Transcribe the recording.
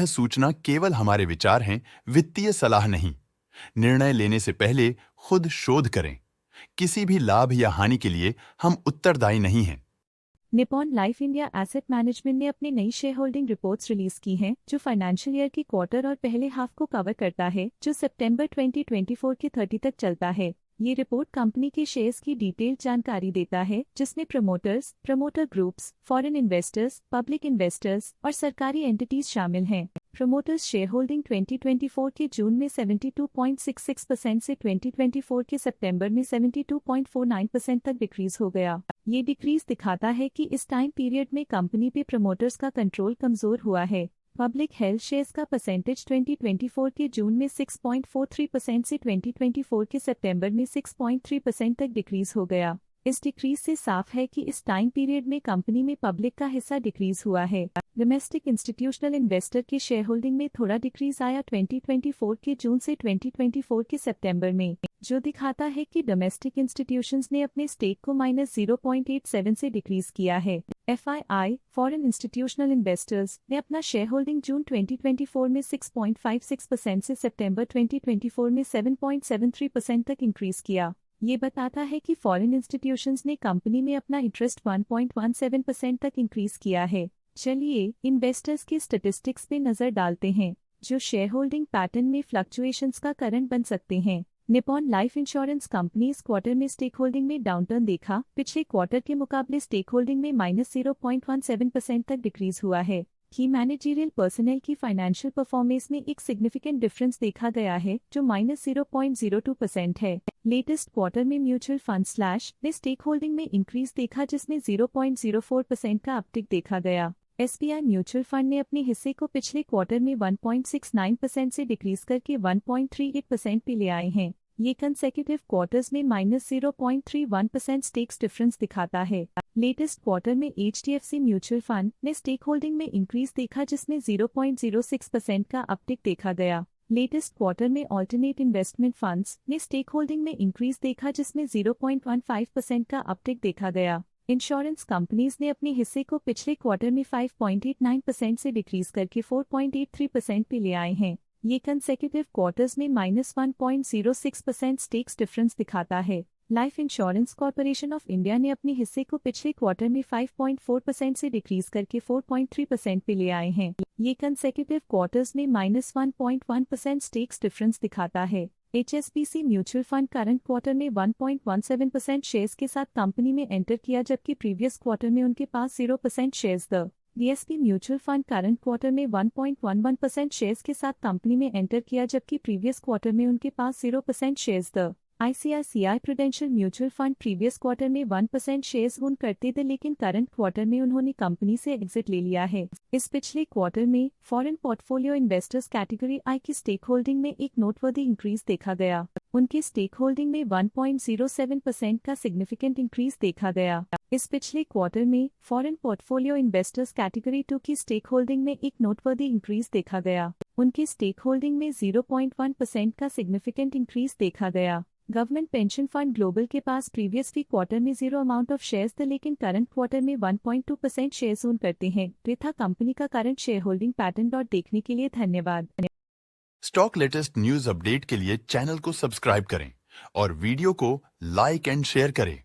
सूचना केवल हमारे विचार हैं, वित्तीय सलाह नहीं। निर्णय लेने से पहले खुद शोध करें। किसी भी लाभ या हानि के लिए हम उत्तरदायी नहीं हैं। Nippon life India asset management ने अपनी नई शेयर होल्डिंग रिपोर्ट्स रिलीज की हैं, जो फाइनेंशियल ईयर की क्वार्टर और पहले हाफ को कवर करता है, जो सितंबर 2024 के 30 तक चलता है। ये रिपोर्ट कंपनी के शेयर्स की डिटेल्ड जानकारी देता है, जिसमें promoters, promoter groups, foreign investors, public investors और सरकारी एंटिटीज शामिल हैं। प्रमोटर्स शेयर होल्डिंग 2024 के जून में 72.66% से 2024 के सितंबर में 72.49% तक डिक्रीज हो गया। ये डिक्रीज दिखाता है कि इस टाइम पीरियड में कंपनी पे प्रमोटर्स का कंट्रोल कमजोर हुआ है। पब्लिक हेल्थ शेयर्स का परसेंटेज 2024 के जून में 6.43% से 2024 के सितंबर में 6.3% तक डिक्रीज हो गया। इस डिक्रीज से साफ है कि इस टाइम पीरियड में कंपनी में पब्लिक का हिस्सा डिक्रीज हुआ है। डोमेस्टिक इंस्टीट्यूशनल इन्वेस्टर की शेयर होल्डिंग में थोड़ा डिक्रीज आया 2024 के जून से 2024 के सितंबर में, जो दिखाता है कि डोमेस्टिक इंस्टीट्यूशंस ने अपने स्टेक को -0.87 से डिक्रीज किया है। FII फॉरेन इंस्टीट्यूशनल इन्वेस्टर्स ने अपना शेयर होल्डिंग जून 2024 में 6.56% से सितंबर 2024 में 7.73% तक इंक्रीज किया। ये बताता है कि फॉरेन इंस्टीट्यूशंस ने कंपनी में अपना इंटरेस्ट 1.17% तक इंक्रीज किया है। चलिए इन्वेस्टर्स के स्टैटिस्टिक्स पे नजर डालते हैं, जो शेयर होल्डिंग पैटर्न में फ्लक्चुएशंस का कारण बन सकते हैं। निपॉन लाइफ इंश्योरेंस कंपनी इस क्वार्टर में स्टेक होल्डिंग में डाउनटर्न देखा। पिछले क्वार्टर के मुकाबले स्टेक होल्डिंग में -0.17% तक डिक्रीज हुआ है। की मैनेजरियल पर्सनल की फाइनेंशियल परफॉर्मेंस में एक सिग्निफिकेंट डिफरेंस देखा गया है, जो -0.02% है। लेटेस्ट क्वार्टर में म्यूचुअल फंड स्लैश ने स्टेक होल्डिंग में इंक्रीज देखा, जिसमें 0.04% का अपटिक देखा गया। SBI म्यूचुअल फंड ने अपने हिस्से को पिछले क्वार्टर में 1.69% से डिक्रीज करके 1.38% पे ले आए हैं। ये कंसेक्यूटिव क्वार्टर्स में -0.31% स्टेक्स डिफरेंस दिखाता है। लेटेस्ट क्वार्टर में HDFC म्यूचुअल फंड ने स्टेक होल्डिंग में इंक्रीज देखा, जिसमें 0.06% का अपटिक देखा गया। लेटेस्ट क्वार्टर में ऑल्टरनेट इन्वेस्टमेंट फंड्स ने स्टेक होल्डिंग में इंक्रीज देखा, जिसमें 0.15% का अपटिक देखा गया। इंश्योरेंस कंपनीज ने अपने हिस्से को पिछले क्वार्टर में 5.89% से डिक्रीज करके 4.83% पे ले आए हैं। ये कंसेक्यूटिव क्वार्टर्स में -1.06% स्टेक्स डिफरेंस दिखाता है। Life insurance corporation of India ने अपने हिस्से को पिछले क्वार्टर में 5.4% से डिक्रीज करके 4.3% पे ले आए हैं। ये कंसेक्यूटिव क्वार्टर्स में -1.1% स्टेक्स डिफरेंस दिखाता है। HSBC mutual fund current quarter में 1.17% शेयर्स के साथ कंपनी में एंटर किया, जबकि प्रीवियस क्वार्टर में उनके पास 0% shares the DSP mutual fund current quarter में 1.11% शेयर्स के साथ कंपनी में एंटर किया, जबकि प्रीवियस क्वार्टर में उनके पास 0% shares the ICICI prudential mutual fund previous quarter में 1% शेयर्स ओन करते थे, लेकिन करंट क्वार्टर में उन्होंने कंपनी से एग्जिट ले लिया है। इस पिछले क्वार्टर में foreign portfolio investors category I की स्टेक होल्डिंग में एक नोटवर्दी इंक्रीज देखा गया। उनकी स्टेक होल्डिंग में 1.07% का सिग्निफिकेंट इंक्रीज देखा गया। इस पिछले क्वार्टर में फॉरेन पोर्टफोलियो इन्वेस्टर्स कैटेगरी 2 की स्टेक होल्डिंग में एक नोटवर्दी इंक्रीज देखा गया। उनकी स्टेक होल्डिंग में 0.1% का सिग्निफिकेंट इंक्रीज देखा गया। गवर्नमेंट पेंशन फंड ग्लोबल के पास प्रीवियसली क्वार्टर में 0 अमाउंट ऑफ शेयर्स थे, लेकिन करंट क्वार्टर में 1.2% शेयर्स ओन करते हैं। ये था कंपनी का करंट शेयर होल्डिंग पैटर्न। देखने के लिए धन्यवाद। स्टॉक लेटेस्ट न्यूज अपडेट के लिए चैनल को सब्सक्राइब करें और वीडियो को लाइक एंड शेयर करें।